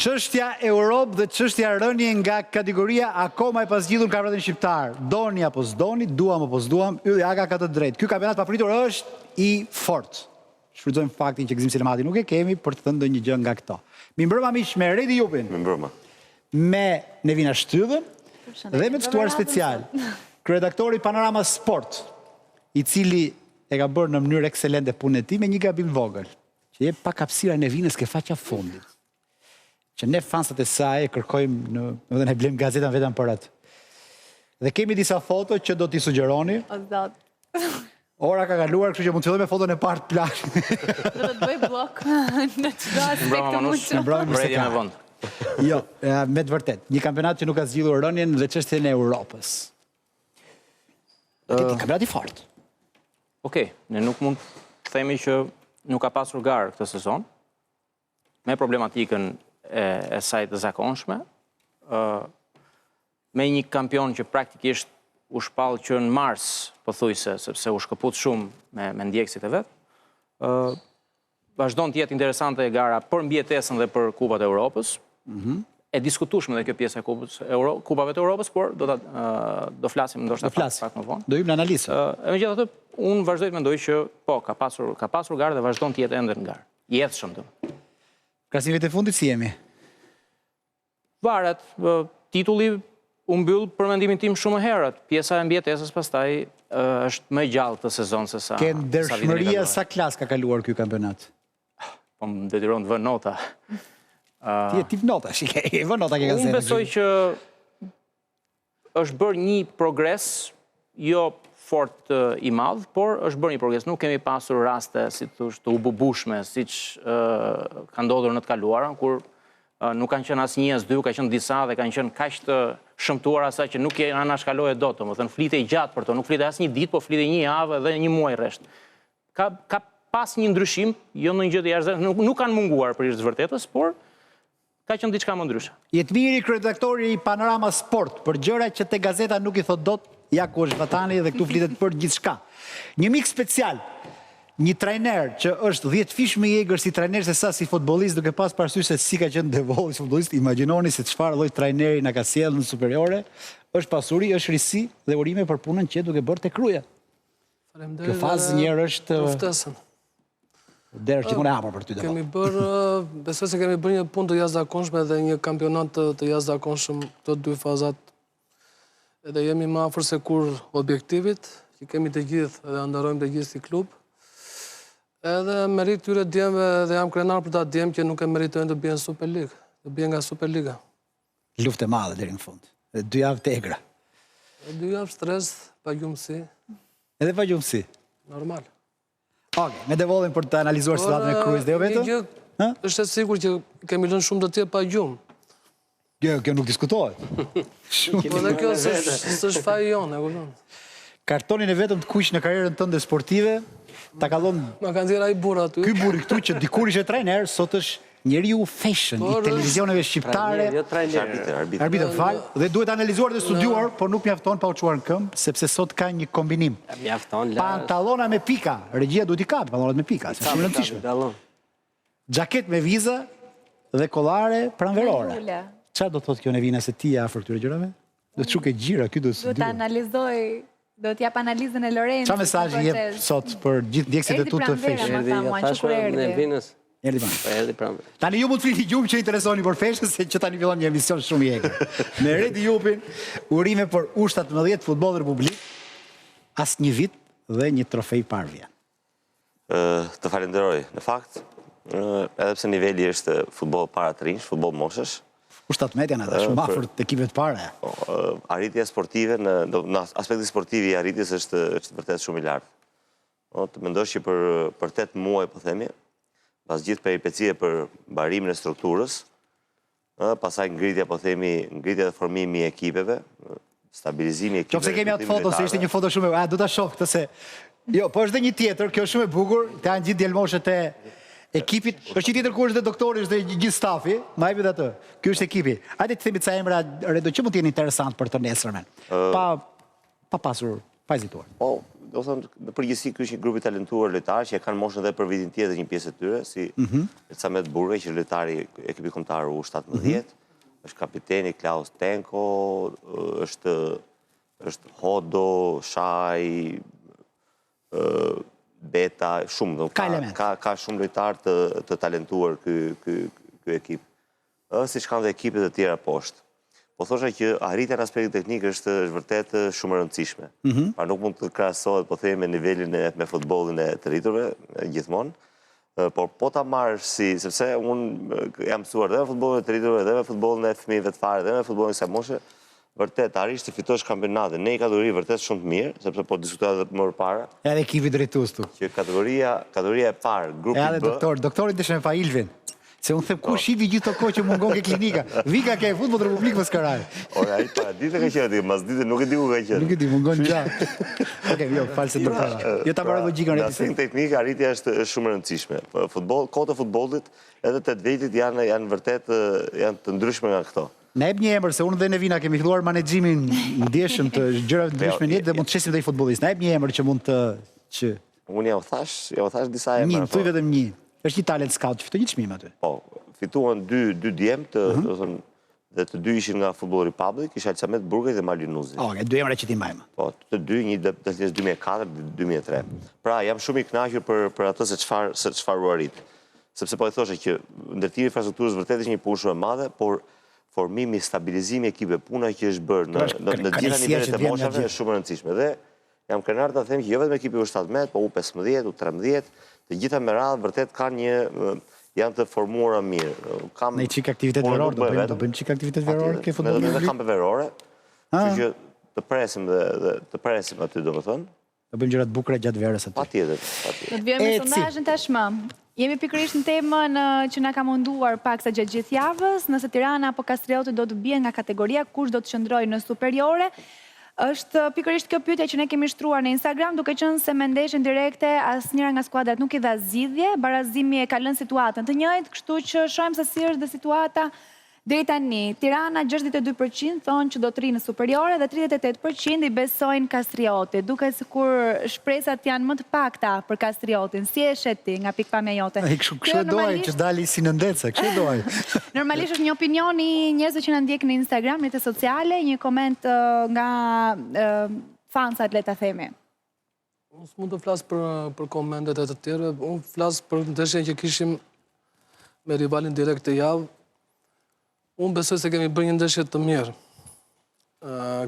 Çështja Europë dhe çështja rënje nga kategoria akoma e pasgjidhur në kampionatin shqiptar. Doni apo s'doni, duam apo s'duam, Ylli Aga ka të drejtë. Ky kampionat papritur është i fortë. Shfrytëzojmë faktin që Gëzim Silemati nuk e kemi për të thënë ndonjë gjë nga këto. Mi mbrëma miq me Redi Jupin. Mi mbrëma. Me Nevina Shtyllën dhe me ftuar special. Kryeredaktori Panorama Sport, i cili e ka bërë në mënyrë ekselente punën e tij me një gabim vogël, që jep pak hapësira Nevinës ke faqja fundit. Që ne fansat e saj kërkojmë dhe ne blejmë gazetan vetëm për atë. Dhe kemi disa foto që do t'i sugjeroni. O zot. Ora ka kaluar, kështu që mund të filloj me foton e parë të plagë. Do të bëj blok në çdo aspekt të mundshëm. Mbrëma Jo, me të vërtet, një kampionat që nuk ka zgjidhur rënien dhe çështjen e Europës. Këtë kampionat i fortë. Okej, ne nuk mund të themi që nuk ka pasur garë këtë sezon, me problematikën e saj të zakonshme, me një kampion që praktikisht u shpall që në mars, pothuajse, sepse u shkëput shumë me ndjekësit e vet. Vazhdon të jetë interesante e gara për mbijetesën dhe për Kupat e Europës. E diskutueshme dhe kjo pjesë e Kupave të Europës, por do flasim ndoshta pak më vonë. Do hym në analizë. Megjithatë, unë vazhdoj të mendoj që po, ka pasur garë dhe vazhdon të jetë ende në garë. I jetshëm domun. Klasimet e fundit si jemi? Varet, titulli u mbyll për mendimin tim shumë herët. Pjesa e mbijetesës pastaj është më gjallë këtë sezon se sa. Ke ndershmëria sa klas ka kaluar ky kampionat? Po më detyron të vë nota. Ti e tip nota, shikej, vë nota ke gazetë. Unë besoj që është bërë një progres, jo fort i madh, por është bërë një progres. Nuk kemi pasur raste, si thosh, të ububushme, siç ka ndodhur në të kaluarën, kur nuk kanë qenë asnjë as dy, ka qenë disa dhe kanë qenë kaq të shëmtuara sa që nuk anashkalohet dot, domethënë flitej gjatë për to, nuk flitej asnjë ditë, po flitej një javë dhe një muaj rresht. Ka pas një ndryshim, jo në një gjë të jashtëzakonshme, nuk kanë munguar për të vërtetës, por ka qenë diçka më ndryshe. Jetmiri, kryeredaktori i Panorama Sport, për gjëra që te gazeta nuk i thot dot, ja ku është vatani dhe këtu flitet për gjithçka. Një mik special, një trajner që është 10 fish më i egër si trajner se sa si futbollist, duke pas parasysh se si ka qenë devolli si futbollist, imagjinoni se çfarë lloj trajneri na ka sjellë në Superiore, është pasuri, është risi dhe urime për punën që duke bërë tek Kruja. Faleminderit. Kjo fazë njerë është ftesën. Derë që unë e hapur për ty Kemi bërë, besoj se kemi bërë një punë të jashtëzakonshme dhe një kampionat të jashtëzakonshëm këto dy fazat. Edhe jemi më afër se kur objektivit, që kemi të gjithë dhe ndarojmë të gjithë si klub. Edhe merit tyre djemve dhe jam krenar për ta djem që nuk e meritojnë të bjen Superligë, të bjen nga Superliga. Luftë e madhe deri në fund. Dhe 2 javë të egra. 2 javë stres, pa gjumësi. Edhe pa gjumësi. Normal. Okej, me devollin për të analizuar situatën e Krujës dhe jo vetëm? Është e sigurt që kemi lënë shumë të tjerë pa gjumë. Kjo nuk diskutohet. Po dhe kjo s'është faji jonë, e kupton. Kartonin e vetëm të kuq në karrierën tënde sportive, ta ka dhënë ma kanë dhënë ai burr aty. Ky burr këtu që dikur ishte trajner, sot është njeriu fashion i televizioneve shqiptare. Arbitër fal, dhe duhet analizuar dhe studiuar, por nuk mjafton pa u çuar në këmbë, sepse sot ka një kombinim. Mjafton pantallona me pika, regjia duhet i kapë pantallonat me pika, është shumë e rëndësishme. Xhaket me viza dhe kollare pranverore. Çfarë do thotë kjo Nevina se ti je afër këtyre gjërave? Do të çuke gjira, ky do të studioj. Do të analizoj, do të jap analizën e Lorencit. Çfarë mesazhi jep sot për gjithë ndjekësit e tu të fashion? Erdi pranë. Tani ju mund të flini gjumë që interesoni për feshën, se që tani fillon një emision shumë i egër. Me Redi Jupin, urime për U17 Futboll Republik, as një vit dhe një trofej parë. Të falenderoj. Në fakt, edhe pse niveli është futboll para të rinj, futboll moshësh. U17 janë ata shumë afër të ekipeve të para. Arritja sportive, në aspektin sportiv i arritjes është vërtet shumë i lartë. Të mendosh që për 8 muaj, po themi, pas gjithë peripecije për barimin e strukturës, pasaj ngritja, po themi, ngritja dhe formimi i ekipeve, stabilizimi i ekipeve. Qofse kemi atë foto, se ishte një foto shumë do ta shoh këtë se... Jo, po është dhe një tjetër, kjo është shumë e bukur, të janë gjithë djelmoshët e ekipit, është një tjetër ku është dhe doktori, është dhe gjithë stafi, ma e atë, kjo është ekipi. Hajde të themi ca emra, Redo, që mund t'jenë interesant për të nesërmen, pa pasur, pa hezituar. do thonë, në përgjithësi ky është një grup i talentuar lojtarë që e kanë moshën edhe për vitin tjetër një pjesë e tyre, si Samet Burge, që lojtari ekipi kombëtar U17, është kapiteni Klaus Tenko, është Hodo, Shaj, Beta, shumë, ka shumë lojtarë të talentuar ky ekip. Si që kanë dhe ekipet e tjera poshtë. Po thosha që arritja në aspektin teknik është vërtet shumë e rëndësishme. Pra nuk mund të krahasohet, po themi, me nivelin me futbollin e të rriturve, gjithmonë, por po ta marrësh sepse unë jam mësuar dhe me futbollin e të rriturve, dhe me futbollin e fëmijëve të fare, dhe me futbollin e kësaj moshe, vërtet arrish të fitosh kampionatin në një kategori vërtet shumë të mirë, sepse po diskutohet edhe më parë. Edhe ekipi drejtues tu. Që kategoria e parë, grupi B. Edhe doktori Ndeshja me Ilvin. Se unë them ku shivi gjithë të kohë që mungon ke klinika. Vika ke futboll Republikë Vëskaraj. Ora, ai para ditë ka qenë, mas ditë nuk e di ku ka qenë. Nuk e di, mungon gjatë. Okej, jo, falë se doktora. Jo ta mbaroj logjikën e aspektin teknik, arritja është shumë e rëndësishme. Kohët e futbollit, edhe të vetit janë vërtet janë të ndryshme nga këto. Na jep një emër se unë dhe Nevina kemi filluar menaxhimin ndjeshëm të gjërave të ndryshme në jetë dhe mund të shesim dhe futbollist. Na jep një emër që mund të Unë ja u thash disa emra. Thuj vetëm një. Është një talent scout që fitoi një çmim aty. Po, fituan dy djemë dhe të dy ishin nga Football Republic, isha Samet Burge dhe Malinuzi. Oke, dy emra që ti mbajmë. Po, të dy, një dalës 2004 dhe 2003. Pra, jam shumë i kënaqur për atë se çfarë u arrit. Sepse po e thoshe që ndërtimi i infrastrukturës vërtet është një punë shumë e madhe, por formimi, stabilizimi ekipeve, puna që është bërë në gjitha nivelet e moshave është shumë e rëndësishme. Dhe jam krenar ta them që jo vetëm ekipi U17, po U15, U13, të gjitha me radhë vërtet kanë janë të formuara mirë. Në çik aktivitet veror, do bëjmë çik aktivitet veror ke futbolli. Edhe kampe verore. Kështu që të presim aty domethënë. Do bëjmë gjëra të bukura gjatë verës aty. Patjetër. Do të vijmë me sondazhin tashmë. Jemi pikërisht në temën që na ka munduar paksa gjatë gjithë javës, nëse Tirana apo Kastrioti do të bien nga kategoria, kush do të qëndrojë në Superiore. Është pikërisht kjo pyetje që ne kemi shtruar në Instagram, duke qenë se me ndeshjen direkte asnjëra nga skuadrat nuk i dha zgjidhje, barazimi e ka lënë situatën të njëjtë, kështu që shohim se si është dhe situata deri tani. Tirana 62% thonë që do të rrinë në Superiore dhe 38% i besojnë Kastriotit. Duket sikur shpresat janë më të pakta për Kastriotin. Si e shet ti nga pikpamja jote? Kështu e doj që dali si në ndece, kështu e doj. Normalisht është një opinion i njerëzve që na ndjek në Instagram, në rrjetet sociale, një koment nga fansat, le ta themi. Unë s'mund të flas për komentet e të tjerë, unë flas për ndeshjen që kishim me rivalin direkt të javë. Unë besoj se kemi bërë një ndeshje të mirë.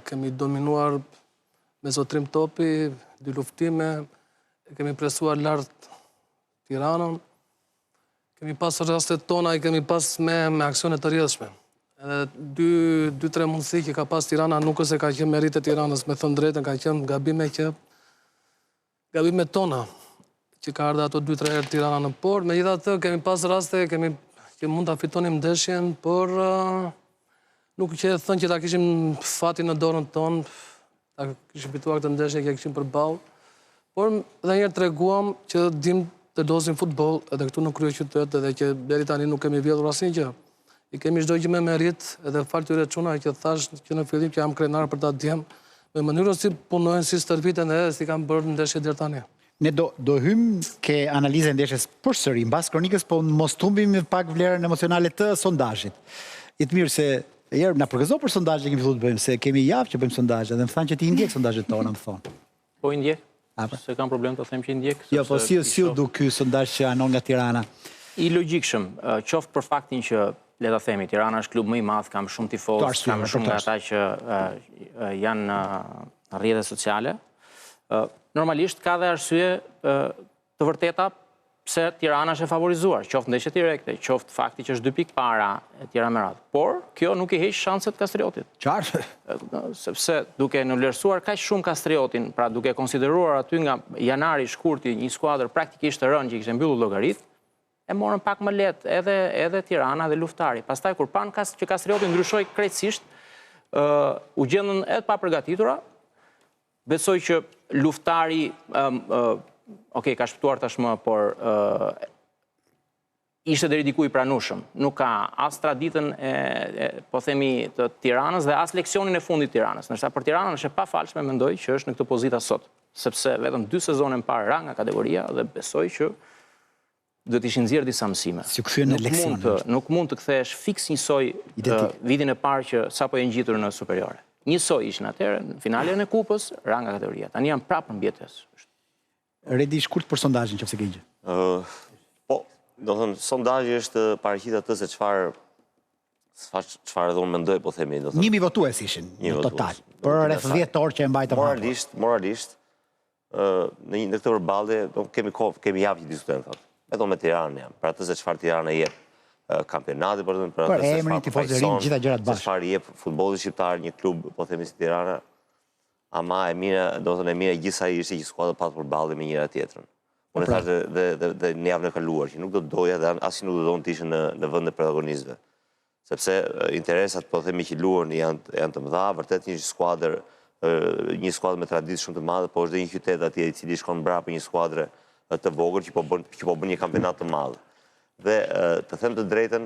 Kemi dominuar me zotrim topi, dy luftime, kemi presuar lartë Tiranën, kemi pas rastet tona, i kemi pas me aksionet të rjedhshme. Edhe 2-3 mundësi që ka pas Tirana nuk është se ka qenë merit e Tiranës, me thënë drejtën, ka qenë gabime tona, që ka ardhe ato 2-3 herë Tirana në por, me gjitha të kemi pas raste, që mund të fitonim ndeshjen, por nuk që e thënë që ta kishim fatin në dorën tonë, ta kishim fituar këtë ndeshje, që kishim përballë, por dhe njerë të reguam që dim të dozim futbol, edhe këtu në krye qytet, edhe që deri tani nuk kemi vjedhur asnjë gjë. I kemi çdo gjë me merit, edhe fal tyre çuna që thash që në fillim që jam krenar për ta djem, me mënyrën si punojnë, si stërviten edhe si kanë bërë ndeshje deri tani. Ne do hymë ke analizë e ndeshjes përsëri, mbas kronikës, po mos tumbim pak vlerën emocionale të sondazhit. Jetmir, se herë na përgëzo për sondazhin që kemi filluar të bëjmë, se kemi javë që bëjmë sondazhe dhe më thanë që ti i ndjek sondazhet tona, më thonë. Po i ndjek. Se kam problem të them që i ndjek. Jo, po si u du ky sondazh që anon nga Tirana? I logjikshëm, qoftë për faktin që le ta themi, Tirana është klub më i madh, kam shumë tifozë, kam shumë nga ata që janë në rrjetet sociale. Normalisht ka dhe arsye të vërteta pse Tirana është e favorizuar, qoftë ndeshje direkte, qoftë fakti që është 2 pikë para e tjera me radhë. Por kjo nuk i heq shanset Kastriotit. Qartë? Sepse duke në vlerësuar kaq shumë Kastriotin, pra duke konsideruar aty nga janari shkurti një skuadër praktikisht të rënë që kishte mbyllur llogarit, e morën pak më lehtë edhe Tirana dhe luftari. Pastaj kur pan që Kastrioti ndryshoi krejtësisht, u gjendën edhe pa përgatitura. Besoj që luftari, ka shpëtuar tashmë, por ishte deri diku i pranueshëm. Nuk ka as traditën po themi të Tiranës dhe as leksionin e fundit të Tiranës. Ndërsa për Tiranën është e pafalshme, mendoj që është në këtë pozitë sot. sepse vetëm 2 sezone më parë ra nga kategoria dhe besoj që do të ishin nxjerrë disa mësime. Si u kthyen në leksione. Nuk mund të kthesh fiks njësoj vitin e parë që sapo e ngjitur në superiore. Njësoj ishin atëherë në finalen e kupës, ra nga kategoria. Tani janë prapë në mbijetesë. Redi, shkurt për sondazhin nëse ke gjë. Po, do thënë sondazhi është paraqit atë se çfarë do unë mendoj, po themi, do thënë. 1000 votues ishin në total. Për rreth 10 orë që e mbajtëm. Moralisht, në këtë përballje kemi javë që diskutojmë thotë. Vetëm me Tiranën jam. Për atë se çfarë Tirana jep kampionati, për atë se emrin tifozë rinj, gjitha gjërat bashkë. Çfarë jep futbolli shqiptar, një klub, po themi si Tirana, ama e mira, do thënë e mira gjithsej ishte që skuadra pat përballje me njëra tjetrën. Unë thash dhe në javën e kaluar që nuk do të doja dhe asnjë nuk do donte të ishin në vend të protagonistëve. Sepse interesat, po themi që luan janë të mëdha, vërtet një skuadër me traditë shumë të madhe, po është dhe një qytet atje i cili shkon mbrapa një skuadre të vogël që po bën një kampionat të madh. Dhe të them të drejtën,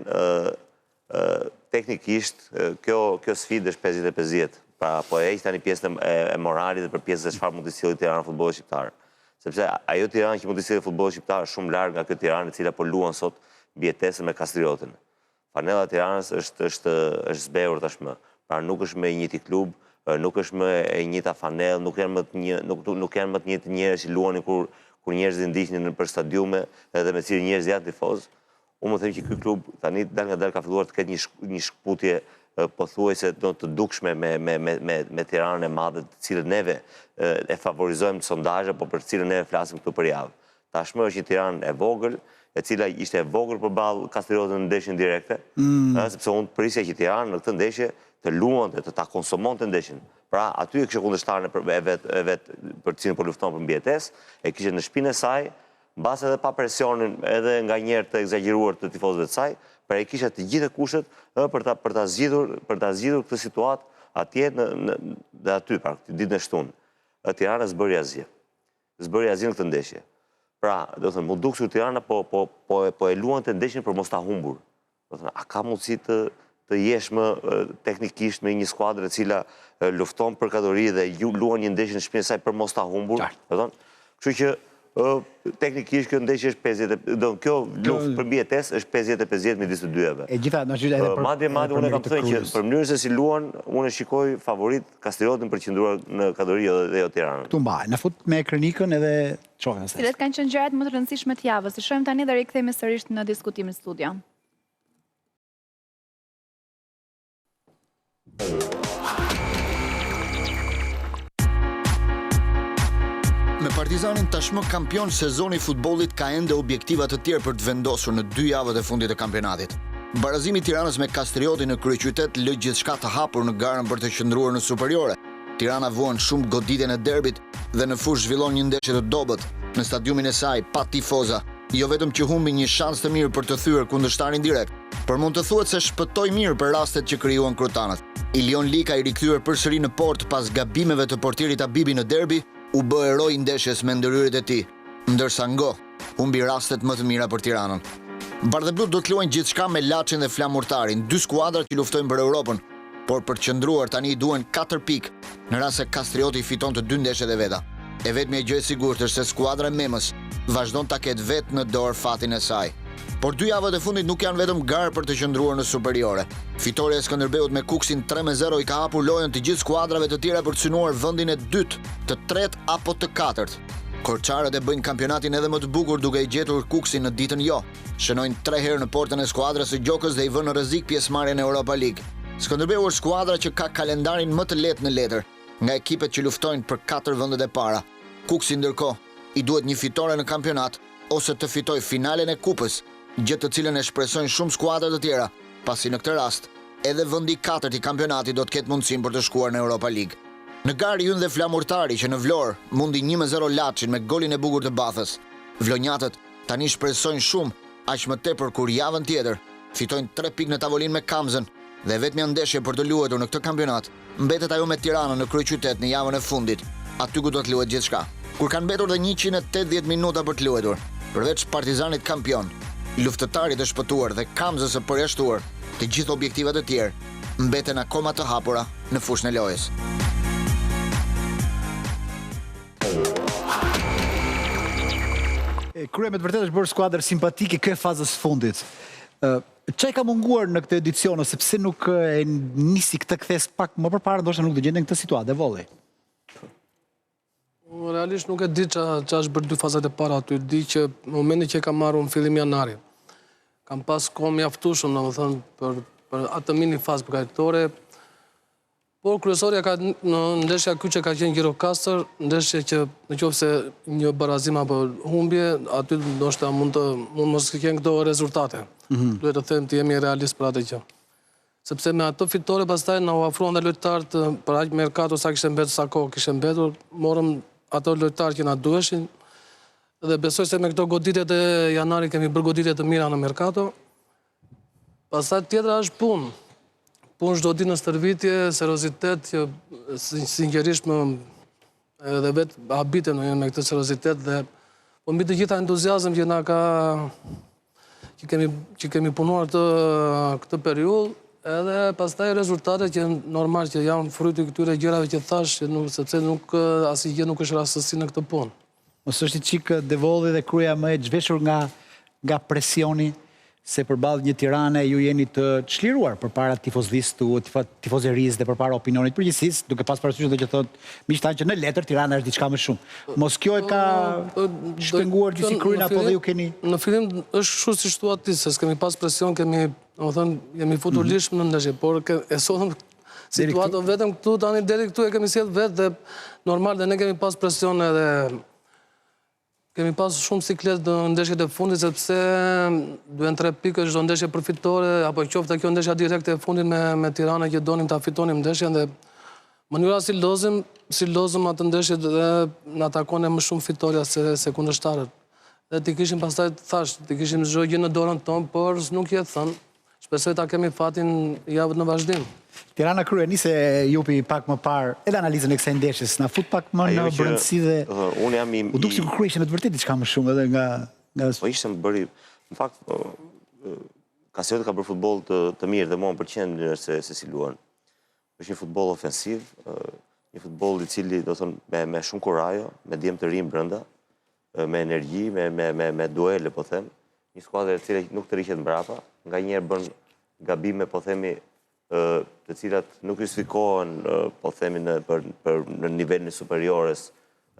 teknikisht kjo sfidë është 50-50. Pra po e heq tani pjesën e moralit dhe për pjesën e çfarë mund të sjellë Tirana futbolli shqiptar. Sepse ajo Tirana që mund të sjellë futbolli shqiptar është shumë larg nga kjo Tiranë e cila po luan sot mbijetesën me Kastriotin. Fanella e Tiranës është zbehur tashmë. Pra nuk është me njëti klub, nuk është me e njëjta fanellë, nuk janë më të njëjtë njerëz që luanin kur njerëzit ndiqnin për stadiume edhe me cilë njerëz janë tifoz. Unë më them që ky klub tani dal nga dal ka filluar të ketë një shkputje pothuajse të dukshme me Tiranën e madhe, të cilën neve e favorizojmë sondazhe, po për të cilën neve flasim këtu për javë. Tashmë është një Tiranë e vogël, e cila ishte e vogël përballë Kastriotit në ndeshjen direkte, sepse unë prisja që Tirana në këtë ndeshje të luante, të ta konsumonte ndeshjen. Pra, aty e kishte kundërshtarin e vet për të cilin po lufton për mbijetesë, e kishte në shtëpinë e saj, mbas edhe pa presionin edhe nga njerë të egzageruar të tifozëve të saj, pra e kisha të gjithë kushtet për ta zgjidhur këtë situatë atje dhe aty, pra këtë ditë në shtunë. Tirana s'bëri asgjë. S'bëri asgjë në këtë ndeshje. Pra, do thënë, mu dukë Tirana po e luante ndeshjen për mos ta humbur. Do thënë, a ka mundësi të jesh më teknikisht me një skuadër e cila lufton për kategori dhe ju luan një ndeshje në shtëpinë e saj për mos ta humbur. Kështu që teknikisht kjo ndeshje është 50, kjo luftë për mbijetesë është 50-50 midis të dyave. E gjitha, në gjithë edhe për madje unë kam thënë që për mënyrën se si luan, unë shikoj favorit Kastriotin për qëndruar në kategori dhe jo Tiranën. Këtu mbaj, në fut me kronikën edhe çohen se. Cilat kanë qenë gjërat më të rëndësishme të javës? I shohim tani dhe rikthehemi sërish në diskutimin studio. Me Partizanin tashmë kampion, sezoni i futbollit ka ende objektiva të tjerë për të vendosur në 2 javët e fundit të kampionatit. Barazimi i Tiranës me Kastriotin në kryeqytet lë gjithçka të hapur në garën për të qëndruar në Superiore. Tirana vuan shumë goditjen e derbit dhe në fushë zhvillon një ndeshje të dobët në stadiumin e saj pa tifoza. Jo vetëm që humbi një shans të mirë për të thyer kundërshtarin direkt, por mund të thuhet se shpëtoi mirë për rastet që krijuan krotanët. Ilion Lika i rikthyer përsëri në port pas gabimeve të portierit Abibi në derbi, u bë eroj ndeshjes me ndërhyrjet e tij, ndërsa Ngo humbi rastet më të mira për Tiranën. Bardhëblut do të luajnë gjithçka me Laçin dhe Flamurtarin, 2 skuadra që luftojnë për Europën, por për të qëndruar tani i duhen 4 pikë në rast se Kastrioti fiton të 2 ndeshjet e veta. E vetmja gjë e sigurt është se skuadra e Memës vazhdon ta ketë vetë në dorë fatin e saj. Por 2 javët e fundit nuk janë vetëm garë për të qëndruar në Superiore. Fitoria e Skënderbeut me Kuksin 3-0 i ka hapur lojën të gjithë skuadrave të tjera për të synuar vendin e 2, të 3 apo të 4. Korçarët e bëjnë kampionatin edhe më të bukur duke i gjetur Kuksin në ditën jo. Shënojnë 3 herë në portën e skuadrës së Gjokës dhe i vënë në rrezik pjesëmarrjen në Europa League. Skënderbeu është skuadra që ka kalendarin më të lehtë në letër nga ekipet që luftojnë për 4 vendet e para. Kuksi ndërkohë i duhet një fitore në kampionat ose të fitojë finalen e kupës, gjë të cilën e shpresojnë shumë skuadra të tjera, pasi në këtë rast edhe vendi i 4 i kampionatit do të ketë mundësinë për të shkuar në Europa League. Në garë hyn dhe Flamurtari që në Vlorë mundi 1-0 Laçin me golin e bukur të Bathës. Vlonjatët tani shpresojnë shumë, aq më tepër kur javën tjetër fitojnë 3 pikë në tavolinë me Kamzën dhe vetmja ndeshje për të luajtur në këtë kampionat mbetet ajo me Tiranën në kryeqytet në javën e fundit, aty ku do të luhet gjithçka. Kur kanë mbetur dhe 180 minuta për të luajtur, përveç Partizanit kampion, luftëtarit e shpëtuar dhe Kamzës së përjashtuar, të gjithë objektivat e tjerë mbeten akoma të hapura në fushën e lojës. Krye me të vërtetë është bërë skuadër simpatike kë fazës fundit. Çai ka munguar në këtë edicion ose pse nuk e nisi këtë kthes pak më përpara, ndoshta nuk do gjenden këtë situatë devolli. Realisht nuk e di që është bërë 2 fazat e para aty. Di që në momentin që e kam marrë në fillim janari, kam pas kohë mjaftueshëm, domethënë për atë mini fazë përkatëtore. Por kryesorja ka në ndeshja ky që ka qenë Gjirokastër, ndeshje që nëse një barazim apo humbje, aty ndoshta mund mos kenë këto rezultate. Duhet të them të jemi realist për atë gjë. Sepse me ato fitore pastaj na u ofruan dhe lojtarët për aq merkato sa kishte mbetur, sa kohë kishte mbetur, morëm ato lojtarë që na duheshin. Dhe besoj se me këto goditjet e janarit kemi bërë goditje të mira në merkato. Pastaj tjetra është punë. Punë çdo ditë në stërvitje, seriozitet që sinqerisht edhe vetë habitem me këtë seriozitet dhe po mbi të gjitha entuziazëm që na ka që kemi punuar këtë periudhë, edhe pastaj rezultatet që normal që janë fryti këtyre gjërave që thash, sepse asnjë gjë nuk është rastësi në këtë punë. Mos është i çik devolli dhe kryeja më e zhveshur nga presioni se përballë një Tirane ju jeni të çliruar përpara tifozërisë dhe përpara opinionit përgjithsisht, duke pas parasysh edhe që thotë miqtan që në letër Tirana është diçka më shumë. Mos kjo e ka shpenguar gjithë kryen apo dhe ju keni? Në fillim është kështu siç thua ti, se kemi pas presion, jemi futur lish në ndeshje, por e sotëm situatën vetëm këtu tani deri këtu e kemi sjell vetë dhe normal dhe ne kemi pas presion edhe kemi pas shumë siklet në ndeshjet e fundit, sepse duhen 3 pikë çdo ndeshje përfitore, apo qoftë kjo ndeshja direkte e fundit me Tirana që donim ta fitonim ndeshjen dhe mënyra si lozëm atë ndeshje dhe na takon më shumë fitoria se kundërshtarët. Dhe ti kishim pastaj thash, ti kishim çdo gjë në dorën tonë, por nuk jetë thënë. Shpresoj ta kemi fatin javët në vazhdim. Tirana krye nise Jupi pak më parë, edhe analizën e kësaj ndeshjes, na fut pak më në brendësi dhe unë jam u duk sikur kryeshin me të vërtetë diçka më shumë edhe nga po ishte më bëri, në fakt Kastrioti ka bërë futboll të mirë dhe mua më pëlqen mënyra se si luan. Është një futboll ofensiv, një futboll i cili do thonë me shumë kurajo, me djem të rinj brenda, me energji, me duele po them. Një skuadër e cila nuk të rriqet mbrapa, nganjëherë bën gabime po themi të cilat nuk justifikohen po themi në nivelin e superiores,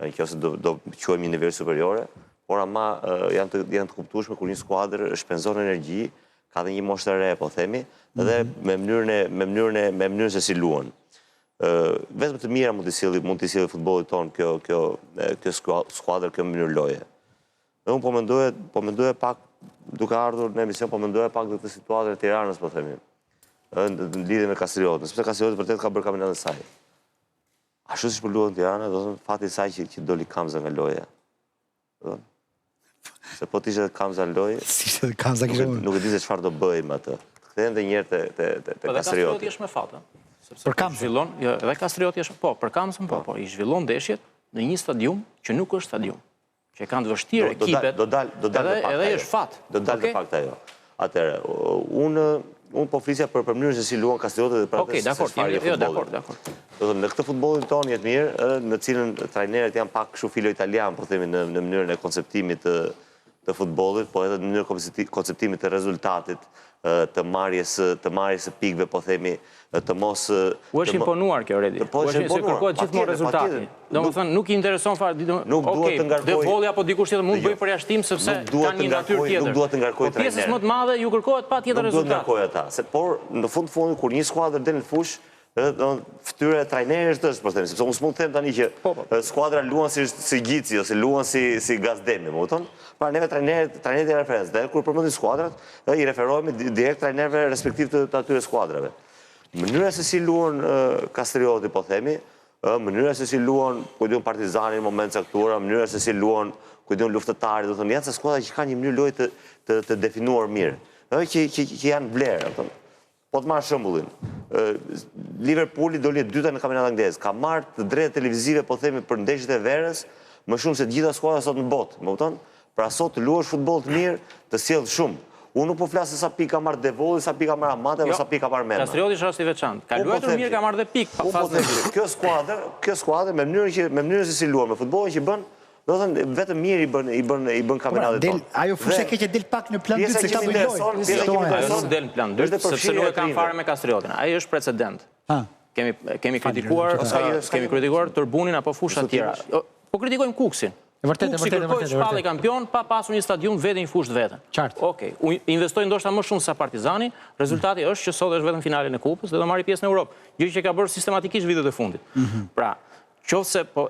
nëse do quajmë një nivel superiore, por ama janë të kuptueshme kur një skuadër shpenzon energji, ka dhe një moshë të re po themi, dhe me mënyrën se si luan. Vetëm të mira mund t'i sjellë futbollit ton kjo skuadër, kjo mënyrë loje. Dhe unë po mendoja pak, duke ardhur në emision, po mendoja pak dhe të situatën e Tiranës, po themi, në lidhje me Kastriotin, sepse Kastrioti vërtet ka bërë kampionatin e saj. Ashtu siç po luan Tirana, do të thonë fati i saj që doli Kamza nga loja. Se po t'ishte Kamza në lojë, nuk e di se çfarë do bëjmë atë. Kthehen edhe një herë te Kastrioti. Kastrioti është me fatë. Për Kamzën. Edhe Kastrioti është për Kamzën, po, i zhvillon ndeshjet në një stadium që nuk është stadium. Që kanë të vështirë ekipet, edhe është fatë. Do dalë të fakt ajo. Atëherë, unë po flisja për mënyrën se si luan Kastrioti dhe për atë se çfarë është futbolli. Në këtë futbollin tonë Jetmir, në cilën trajnerët janë pak kështu filo italian, po themi në mënyrën e konceptimit të futbollit, po edhe në mënyrën konceptimit të rezultatit, të marrjes së pikëve, po themi, të mos... U është imponuar kjo, Redi. U është se kërkohet gjithmonë rezultati. Domethënë, nuk i intereson fare... Okej, devolli apo dikush tjetër mund bëj përjashtim sepse kanë një natyrë tjetër. Nuk duhet të ngarkoj trajner. Pjesës më të madhe ju kërkohet patjetër rezultat. Nuk duhet të ngarkoj ata. Por, në fund kur një skuadër del në fushë, fytyra e trajnerit është, po themi, sepse unë s'mund të them tani që skuadra luan si Gici ose luan si Gazdemi, më kupton? Pra neve trajnerit e referencë, dhe kur përmendim skuadrat, i referohemi direkt trajnerëve respektiv të atyre skuadrave. Mënyra se si luan Kastrioti, po themi, mënyra se si luan kujtun Partizani në moment caktuar, mënyra se si luan kujtun Luftëtari, do thonë janë se skuadra që kanë një mënyrë loje të definuar mirë, që janë vlerë. Po të marrë shembullin, Liverpooli doli e dyta në kampionatin anglez, ka marrë të drejtë televizive, po themi, për ndeshjet e verës, më shumë se të gjitha skuadrat sot në botë, më kupton? Pra sot të luash futboll të mirë, të sjell shumë. Unë nuk po flas se sa pikë ka marrë Devolli, sa pikë ka marrë Amate, apo sa pikë ka marrë Mema. Kastrioti është rasti i veçantë. Ka luajtur mirë, ka marrë dhe pikë. Kjo skuadër me mënyrën se si luan, me futbollin që bën, Do të thënë, vetëm mirë i bën kampionatet tonë. Ajo fushë e keqe del pak në plan 2 se ta bëjnë lojë. Nuk del në plan 2, sepse nuk e kanë fare me Kastriotin. Ai është precedent. Kemi kritikuar Tërbunin apo fusha tjera. Po kritikojmë Kuksin. Kuksi kërkoi shpallë kampion pa pasur një stadium vetë një fushë vetën. Okej, investoi ndoshta më shumë sa Partizani, rezultati është që sot është vetëm finale në Kupës dhe do marrë pjesë në Europë. Gjë që ka bërë sistematikisht vitet e fundit. Pra, qofse po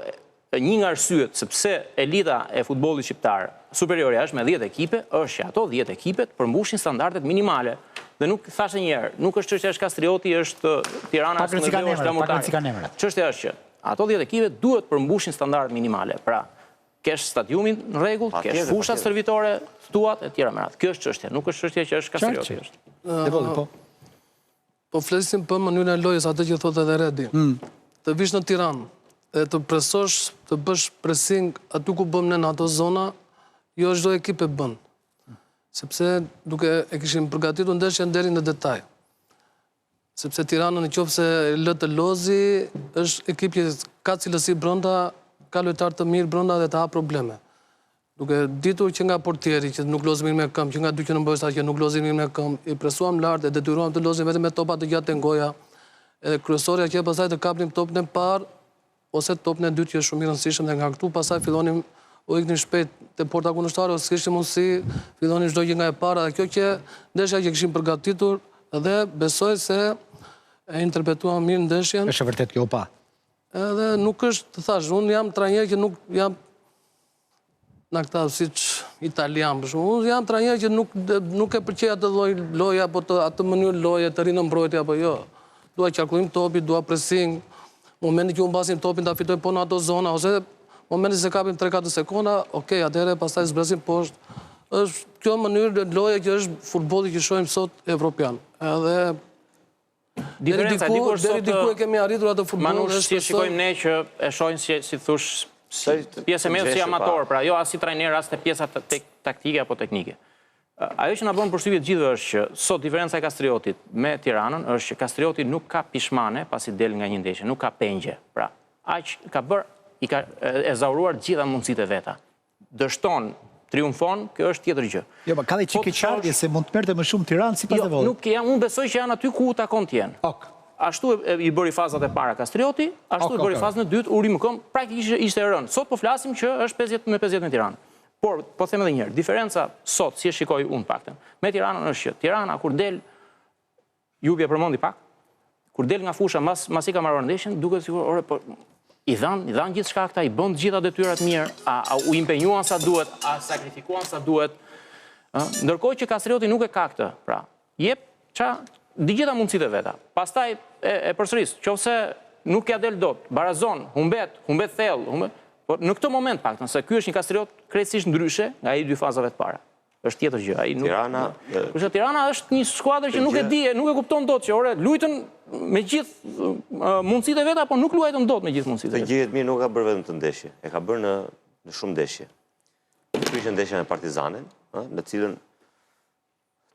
një nga arsyet sepse elita e futbollit shqiptar superiore është me 10 ekipe, është që ato 10 ekipet përmbushin standardet minimale. Dhe nuk thashë një herë, nuk është çështja është Kastrioti, është Tirana, është Flamurtari. Çështja është që ato 10 ekipe duhet përmbushin standardet minimale. Pra, kesh stadiumin në rregull, kesh fushat servitore, ftuat e tjera me radhë. Kjo është çështja, nuk është çështja që është Kastrioti. Po flesim për mënyrën e lojës, atë që thotë edhe Redi. Të vish në Tiranë e të presosh, të bësh pressing aty ku bëm në ato zona, jo çdo ekip e bën. Sepse duke e kishim përgatitur ndeshjen deri në detaj. Sepse Tirana në qoftë se lë të lozi, është ekip që ka cilësi brenda, ka lojtar të mirë brenda dhe të ha probleme. Duke ditur që nga portieri që nuk lozin mirë me këmbë, që nga dy qenëmbëjësa që nuk lozin mirë me këmbë, i presuam lart e detyruam të lozin vetëm me topa të gjatë ngoja. Edhe kryesorja që pastaj të kapnim topën e parë ose topën e dytë që është shumë i rëndësishëm dhe nga këtu pastaj fillonim u iknim shpejt te porta kundërshtare ose kishim mundësi, fillonin çdo gjë nga e para dhe kjo që ndeshja që kishim përgatitur dhe besoj se e interpretuam mirë ndeshjen. Është vërtet kjo pa. Edhe nuk është, të thash, unë jam trajner që nuk jam në këta siç italian, për shembull, unë jam trajner që nuk e pëlqej atë lloj loje apo atë mënyrë loje të rinë mbrojtje apo jo. Dua qarkullim topi, dua pressing, momenti që u mbasim topin ta fitoj po në ato zona ose momenti se kapim 3-4 sekonda, okej, atëherë pastaj zbresim poshtë. Është kjo mënyrë loje që është futbolli që shohim sot evropian. Edhe deri diku e kemi arritur atë futboll. Manush, si shikojmë ne që e shohim si thush pjesë e mesme si amator, pra jo as si trajner as te pjesa taktike apo teknike. Ajo që na bën përshtypje të gjithëve është që sot diferenca e Kastriotit me Tiranën është që Kastrioti nuk ka pishmane pasi del nga një ndeshje, nuk ka pengje. Pra, aq ka bërë i ka ezauruar gjitha mundësitë e veta. Dështon, triumfon, kjo është tjetër gjë. Jo, ka dhe çike çardhje se mund të merrte më shumë Tiranë sipas devollit. Jo, nuk jam, unë besoj që janë aty ku takon të jenë. Ashtu i bëri fazat e para Kastrioti, ashtu i bëri fazën e dytë uri më këmbë, praktikisht ishte e rënë. Sot po flasim që është 50 me Tiranë. Por, po them edhe një herë, diferenca sot, si e shikoj unë paktën, me Tiranën është që Tirana kur del, Jupi e përmendi pak, kur del nga fusha mas i ka marrë ndeshjen, duket sikur ore po i dhan gjithçka këta, i bën të gjitha detyrat mirë, a u impenjuan sa duhet, a sakrifikuan sa duhet. Ndërkohë që Kastrioti nuk e ka këtë, pra, jep di gjitha mundësitë e veta. Pastaj e përsëris, qofse nuk ja del dot, barazon, humbet thellë, por në këtë moment paktën se ky është një Kastriot krejtësisht ndryshe nga ai dy fazave të para. Është tjetër gjë. Tirana është një skuadër që nuk e di, nuk e kupton dot që ore luajtën me gjithë mundësitë e veta, apo nuk luajtën dot me gjithë mundësitë e veta. Të Jetmir nuk ka bërë vetëm të ndeshje, e ka bërë në shumë ndeshje. Kryqën ndeshjen e Partizanin, në cilën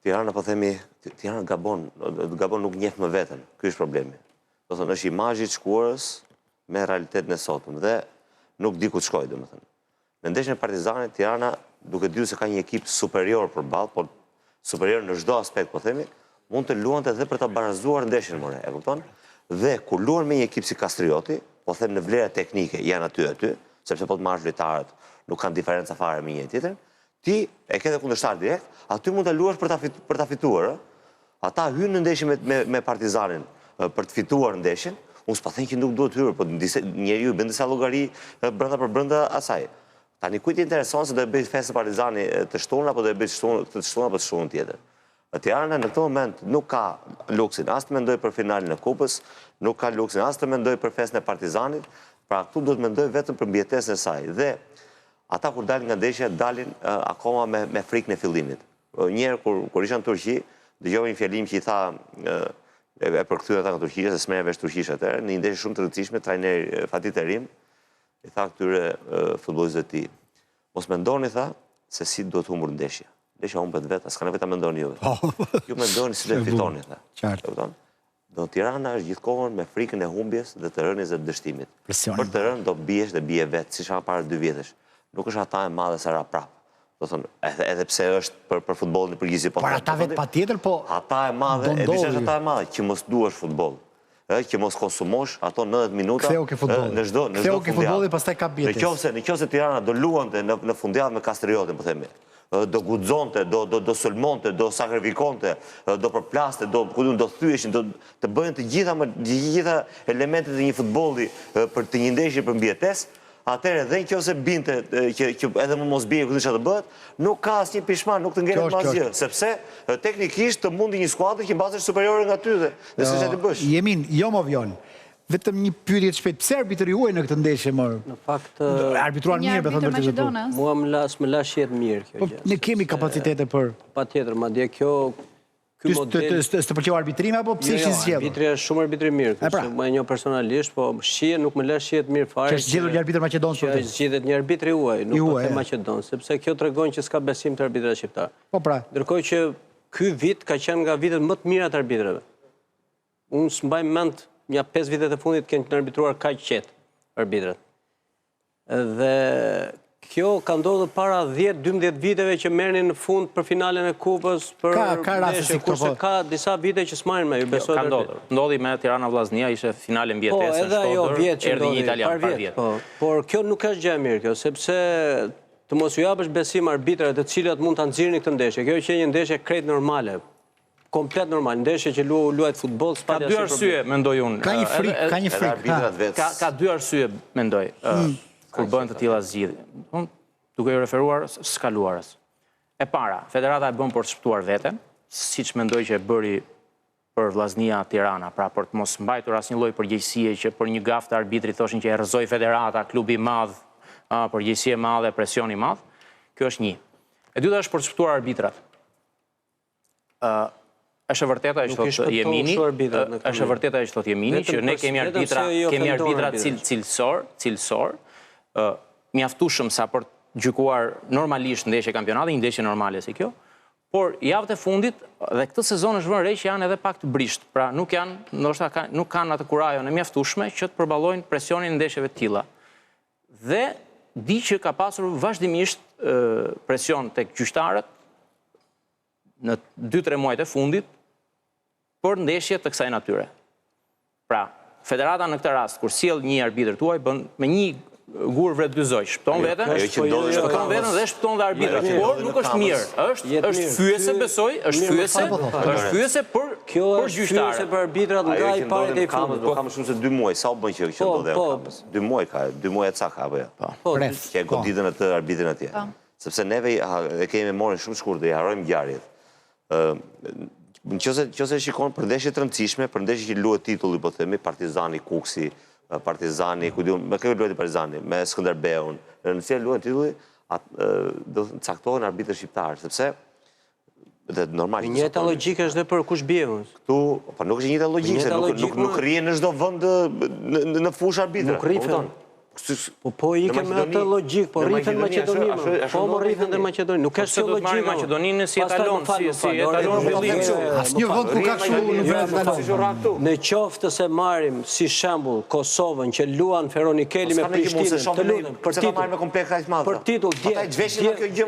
Tirana po themi, Tirana gabon nuk njeh më veten. Ky është problemi. Do thonë është imazhi i shkuarës me realitetin e sotëm dhe nuk di ku të shkojë, domethënë. Në ndeshjen e Partizanit, Tirana, duke ditur se ka një ekip superior përballë, por superior në çdo aspekt, po themi, mund të luante edhe për ta barazuar ndeshjen more, e kupton? Dhe kur luan me një ekip si Kastrioti, po them në vlera teknike, janë aty, sepse po të marrësh lojtarët, nuk kanë diferenca fare me një tjetër, ti e ke edhe kundërshtar direkt, aty mund ta luash për ta fituar, Ata hynë në ndeshje me Partizanin për të fituar ndeshjen. Unë s'pa thënë që nuk duhet hyrë, po njeriu i bën disa llogari brenda për brenda asaj. Tani kujt i intereson se do e bëj festë Partizani të shtunë apo do e bëj të shtunë apo të shtunë tjetër. Tirana në këtë moment nuk ka luksin as të mendoj për finalin e Kupës, nuk ka luksin as të mendoj për festën e Partizanit, pra këtu do të mendoj vetëm për mbijetesën e saj. Dhe ata kur dalin nga ndeshja dalin akoma me frikën e fillimit. Njëherë kur isha në Turqi, dëgjova një fjalim që i tha e përkthyer ata nga Turqia, se s'merren vesh turqisht atëherë, në një ndeshje shumë të rëndësishme, trajneri Fatih Terim i tha këtyre futbollistëve të tij, mos mendoni tha se si duhet humbur ndeshja. Ndeshja humbet vetë, s'ka nevojë ta mendoni ju. Ju mendoni si do të fitoni tha. Qartë. Do Tirana është gjithkohon me frikën e humbjes dhe të rënies dhe të dështimit. Për të rënë do biesh dhe bie vetë, siç ka para 2 vjetësh. nuk është hata e madhe se ra prapë. Do thonë, edhe pse është për futbollin në përgjithësi. Për ata vetë patjetër, po hata e madhe, e disha hata e madhe, që mos duash futboll. Që mos konsumosh ato 90 minuta në çdo futbolli, pastaj ka bjetes. Në qoftë se Tirana do luante në fundjavë me Kastriotin, po themi, do guxonte, do sulmonte, do sakrifikonte, do përplaste, do thyeshin, do të bëjnë të gjitha elementet e një futbolli për të një ndeshje për mbijetesë, atëherë dhe nëse binte që edhe më mos bie këtë çfarë të bëhet, nuk ka asnjë pishman, nuk të ngelet më asgjë, sepse teknikisht të mundi një skuadër që mbahet superiore nga ty dhe se çfarë të bësh. Jemin, jo më vjon. Vetëm një pyetje të shpejtë. Pse arbitri huaj në këtë ndeshje më? Në fakt arbitruan mirë, me thënë vërtetë. Mua më lash jetë mirë kjo gjë. Ne kemi kapacitete për. Patjetër, madje kjo ky model të pëlqeu arbitrimi apo pse ishin zgjedhur? Arbitri është shumë arbitri mirë, kështu më e njoh personalisht, po shije nuk më lash jetë mirë fare. Është zgjedhur një arbitër maqedon sportiv. Është zgjedhur një arbitër huaj, nuk po them maqedon, sepse kjo tregon që s'ka besim te arbitrat shqiptar. Po pra. Ndërkohë që ky vit ka qenë nga vitet më të mira të arbitrave. Unë s'mbaj mend ja 5 vitet e fundit kanë arbitruar kaq qetë arbitrat. Dhe kjo ka ndodhur para 10-12 viteve që merrnin në fund për finalen e kupës për ndeshje, kurse ka disa vite që s'marrin me ju besoj. Ka ndodhur. Ndodhi me Tirana Vllaznia, ishte finale mbijetese në Shkodër, erdhi një italian par vjet. Por kjo nuk është gjë e mirë kjo, sepse të mos u japësh besim arbitrave të cilët mund ta nxirrin këtë ndeshje. Kjo që një ndeshje krejt normale. Komplet normal, ndeshje që luajt futboll s'pa asnjë problem. Ka dy arsye, mendoj unë. Ka një frikë. Ka dy arsye, mendoj, kur bëhen të tilla zgjidhje. Duke ju referuar skaluarës. E para, federata e bën për të shpëtuar veten, siç mendoj që e bëri për Vllaznia Tirana, pra për të mos mbajtur asnjë lloj përgjegjësie që për një gafë të arbitrit thoshin që e rrëzoi federata, klubi i madh, përgjegjësie e madhe, presion i madh. Kjo është një. E dyta është për të shpëtuar arbitrat. Është e vërteta që thotë Jemini, është e vërteta që thotë Jemini që ne kemi arbitra cilësor, mjaftueshëm sa për të gjykuar normalisht ndeshje kampionati, një ndeshje normale si kjo, por javët e fundit dhe këtë sezon është vënë re që janë edhe pak të brisht, pra nuk kanë atë kurajon e mjaftueshme që të përballojnë presionin e ndeshjeve të tilla. Dhe di që ka pasur vazhdimisht presion tek gjyqtarët në 2-3 muajt e fundit për ndeshje të kësaj natyre. Pra, federata në këtë rast, kur sjell një arbitër tuaj, bën me një gur vredgyzoj, shpëton veten dhe shpëton dhe arbitrat. Por nuk është mirë, është fyese besoj, është fyese për gjyqtarët. Për arbitrat nga i pari deri fundit. Po kam shumë se 2 muaj, sa u bën që ndodhe Kamës? 2 muaj ka, 2 muaj e ca ka apo jo? Po. Që e goditën atë arbitrin atje. Sepse neve e kemi marrën shumë shkurtë, i harrojmë ngjarjet. Nëse shikon për ndeshje të rëndësishme, për ndeshje që luhet titulli, po themi, Partizani, Kuksi, Partizani, me kë luhet Partizani, me Skënderbeun, nëse luhet titulli, do të caktohen arbitër shqiptar, sepse normal. Njëjta logjike është edhe për kush bie. Këtu, po nuk është njëjta logjike, nuk rrihen në çdo vend në fushë arbitra. Nuk rrihen. Po ikën me atë logjik, po rrifen Maqedoni. Po më rrifen dhe Maqedoni. Nuk ka kjo logjik. Maqedoninë si etalon, si etalon fillim. Asnjë vend ku ka kështu në vend etalon. Në qoftë se marrim si shembull Kosovën që luan Feronikeli me Prishtinën, të lutem për titull. Për titull,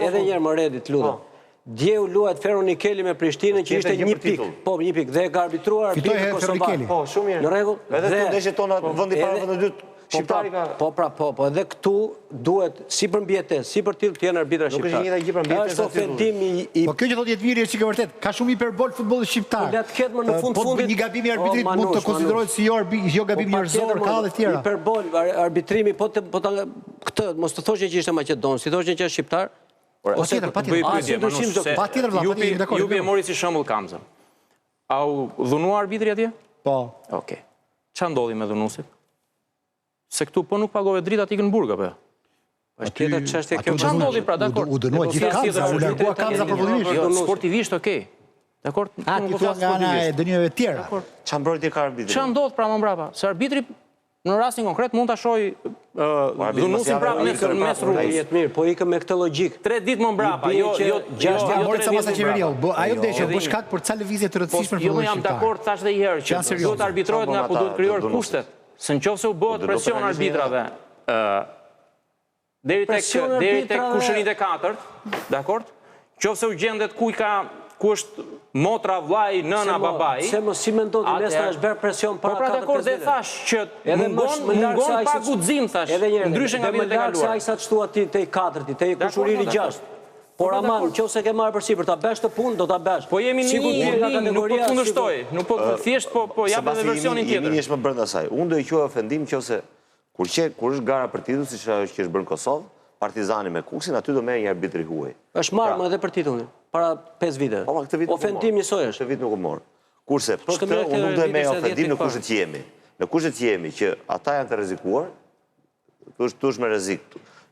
edhe një herë më Redi, të lutem. Dje u luajt Feronikeli me Prishtinën që ishte 1 pikë. Po, 1 pikë. Dhe ka arbitruar arbitri kosovar. Po, shumë mirë. Në rregull. Edhe këtu ndeshjet tona vendi para vendi dytë. Po, edhe këtu duhet si për mbjetesë, si për tillë të jenë arbitra shqiptar. Nuk është një gjë për mbjetesë. Është ofendim i Po kjo që thotë Jetmiri është çike vërtet, ka shumë hiperbol futbolli shqiptar. Po le të ketë më në fund fundit. Po një gabim i arbitrit mund të konsiderohet si jo gabim njerëzor, ka edhe tjera. Hiperbol arbitrimi, po këtë mos të thoshë që ishte Maqedon, si thoshë që është shqiptar. Patjetër, Jupi e mori si shembull Kamzën. A u dhunua arbitri atje? Po. Okej. Ç'a ndodhi me dhunuesit? Se këtu po nuk pagove drita t'i ikën burg apo? Është tjetër çështje kjo. Ç'a ndodhi pra, dakor? U dënua gjithë Kamza, u largua Kamza përfundimisht. Jo, sportivisht okej. Dakor? Ti thua nga ana e dënimeve të tjera. Ç'a mbrojtje ka arbitri? Ç'a ndodh pra më mbrapa? Se arbitri në rastin konkret mund ta shohë dhunuesin prapë mes rrugës. Jetmir, po ikëm me këtë logjik. 3 ditë më mbrapa, jo 6 ditë. Mori sa masa qeveria. Ajo ndeshje bë shkak për ca lëvizje të rëndësishme për futbollin. Jo, jam dakord, thash edhe një herë që duhet arbitrohet nga po duhet krijuar kushtet. Se në qoftë se u bëhet presion arbitrave, deri tek Presion arbitrave. kushërinë e katërt, dakord? Qofse u gjendet ku është motra, vllai, nëna, babai. Se mos si mendon ti Lesta është bërë presion Po para pra 4-5 dakord, dhe vite. thash që mungon pa guxim, thash, ndryshe nga vitet e kaluara. Se ai sa të shtuat ti te i katërti, te i kushuriri 6. Por aman, nëse ke marrë përsipër ta bësh të punë, do ta bësh. Po jemi një, nuk po të kundërshtoj, nuk po thjesht po jap edhe versionin tjetër. Jemini është më brenda saj. Unë do i quaj ofendim nëse kur është gara për titull, siç ajo që është bërë në Kosovë, Partizani me Kuksin, aty do merr një arbitër i huaj. Është marrë edhe për titullin, para 5 vite. Ofendim njësoj është. Këtë vit nuk u mor. Kurse për këtë unë nuk do e merr ofendim në kushtet që jemi. Në kushtet që jemi që ata janë të rrezikuar, tush me rrezik.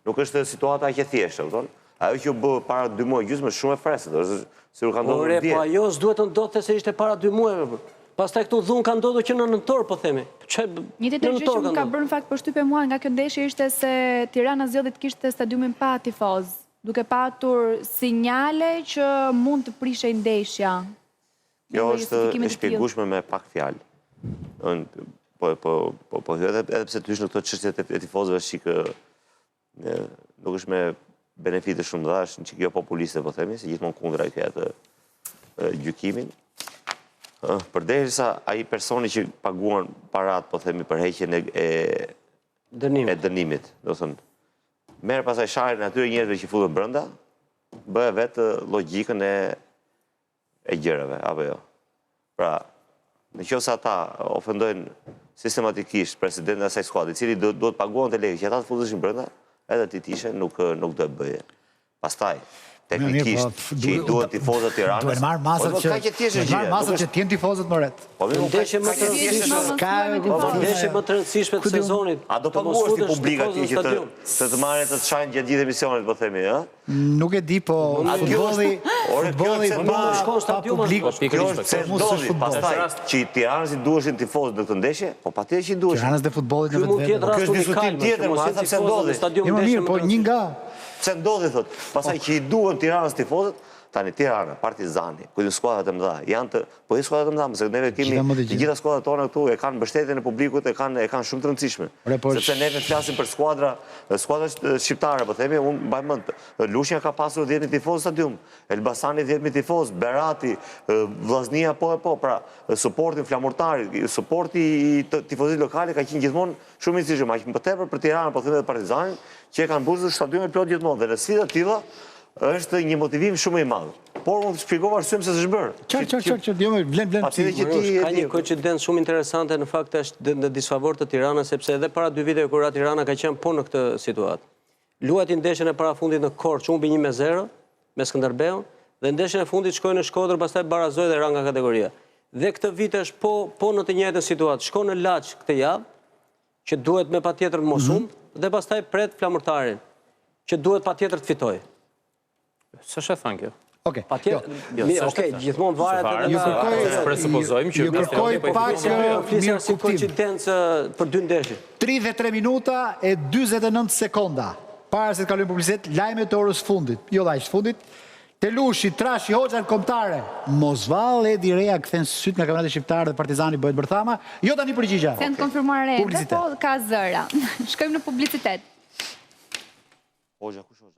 Nuk është situata aq e thjeshtë, kupton? Ajo që u bë para 2 muaj gjysmë është shumë e freskët, është sikur ka ndodhur Po ajo s'duhet të ndodhte se ishte para 2 muajve. Pastaj këtu dhun ka ndodhur që në nëntor, po themi. Një tjetër gjë që më ka bërë në fakt përshtypje mua nga kjo ndeshje ishte se Tirana zgjedhi të kishte stadiumin pa tifoz, duke patur sinjale që mund të prishej ndeshja. Kjo është e shpjegueshme me pak fjalë. Po edhe pse ty në këto çështje e tifozëve shikë nuk është me benefite shumë dha, është që kjo populiste, po themi, se gjithmonë kundra i këtë gjykimin. Përderisa ai personi që paguan parat, po themi, për heqjen e dënimit, do thënë, merr pastaj sharrin atyre njerëzve që futen brenda, bëhe vetë logjikën e gjërave, apo jo. Pra, nëse ata ofendojnë sistematikisht presidentin e asaj skuadre, i cili duhet paguante lekë që ata të futeshin brenda, edhe ti tishe nuk do e bëje. Pastaj, teknikisht, që i duhet tifozët Tiranës... Duhet marrë masat që t'jen tifozët më retë. Ndeshje më të rëndësishme të sezonit. A do paguash ti publik ati që të marrë të shajnë gjatë gjithë emisionit, po themi, ha? Nuk e di, po futbolli pa publik... Kjo është cendodhi, pastaj, që i Tiranës i duheshin tifozët në këtë ndeshje, po pa tjetër që i duheshin. Tiranës dhe futbollit në vetë vetë. Kjo është diskutim tjetër, ma thëmë cendodhi. Një më mirë, po një nga... Cendodhi, thot, pasaj që i duhen Tiranës tifozët, tani Tirana, Partizani, ku janë skuadrat e mëdha, janë të, po janë skuadrat e mëdha, se neve kemi të gjitha skuadrat tona këtu e kanë mbështetjen e publikut, e kanë shumë të rëndësishme. Sepse neve flasim për skuadra shqiptare, po themi, unë mbaj mend, Lushnja ka pasur 10.000 tifozë stadium, Elbasani 10.000 tifozë, Berati, Vllaznia po, pra suporti flamurtari, suporti i tifozit lokale ka qenë gjithmonë shumë i rëndësishëm, aq më tepër për Tiranën, po themi dhe Partizanin, që kanë mbushur stadiumet plot gjithmonë, dhe në sfida të tilla është një motivim shumë i madh. Por mund të shpjegova arsyem se s'është bërë. Qartë, jo, vlen. Ka një koincidencë shumë interesante, në fakt është në disfavor të Tiranës, sepse edhe para 2 viteve kur Tirana ka qenë po në këtë situatë. Luajti ndeshjen e parafundit në Korçë, humbi 1-0 me Skënderbeun, dhe ndeshjen e fundit shkoi në Shkodër, pastaj barazoi dhe ra nga kategoria. Dhe këtë vit është po në të njëjtën situatë. Shkon në Laç këtë javë, që duhet me patjetër të mos humbë, dhe pastaj pret flamurtarin, që duhet patjetër të fitojë. S'është e thënë kjo. Okej, gjithmonë varet. Presupozojmë që ju kërkoj pak flisja si koincidencë për 2 ndeshje. 33 minuta e 49 sekonda. Para se të kalojmë publicitet, lajmet e orës fundit. Jo lajmë fundit. Telushi, Trashi, Hoxha në kombëtare. Mosvall, Edi Reja kthen syt nga Kampionati shqiptar dhe Partizani bëhet bërthama. Jo tani përgjigja. Se në konfirmuar rende, po ka zëra. Shkojmë në publicitet. Hoxha, kush Hoxha?